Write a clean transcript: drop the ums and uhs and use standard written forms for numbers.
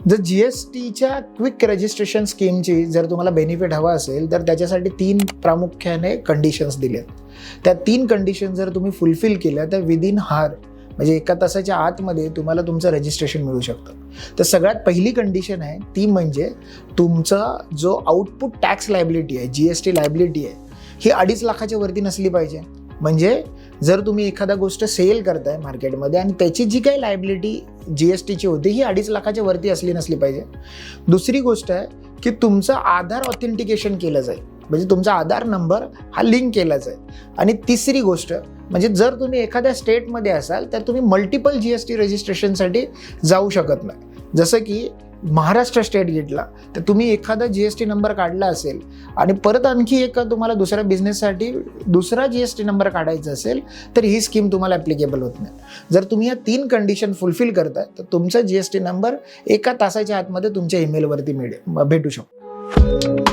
जर GSTच्या quick registration स्कीमची जर तुम्हाला बेनिफिट हवा असेल तर त्याच्यासाठी 3 प्रामुख्याने कंडिशन्स दिल्यात. त्या 3 कंडिशन जर तुम्ही फुलफिल केल्या तर विदिन हार म्हणजे 1 तासाच्या आतमध्ये तुम्हाला तुमचं रजिस्ट्रेशन मिळू शकतं. तर सगळ्यात पहिली कंडिशन आहे ती म्हणजे तुमचा जो आउटपुट टॅक्स लायबिलिटी आहे, GST लायबिलिटी आहे, ही 2.5 लाखाच्या वरती नसली पाहिजे. म्हणजे जर तुम्ही एखादा गोष्ट सेल करताय मार्केटमध्ये आणि त्याची जी काही लायबिलिटी GSTची होती ही 2.5 लाखाच्या वरती असली नसली पाहिजे. दुसरी गोष्ट आहे की तुमचं आधार ऑथेंटिकेशन केलं जाईल, म्हणजे तुमचा आधार नंबर हा लिंक केला जाईल. आणि तिसरी गोष्ट म्हणजे जर तुम्ही एखाद्या स्टेटमध्ये असाल तर तुम्ही मल्टिपल GST रजिस्ट्रेशनसाठी जाऊ शकत नाही. जसं की महाराष्ट्र स्टेट घेतला तर तुम्ही एखादा GST नंबर काढला असेल आणि परत आणखी एका तुम्हाला दुसऱ्या बिझनेससाठी दुसरा GST नंबर काढायचा असेल तर ही स्कीम तुम्हाला ॲप्लिकेबल होत नाही. जर तुम्ही या 3 कंडिशन फुलफिल करताय तर तुमचा GST नंबर 1 तासाच्या आतमध्ये तुमच्या ईमेलवरती भेटू शकतो.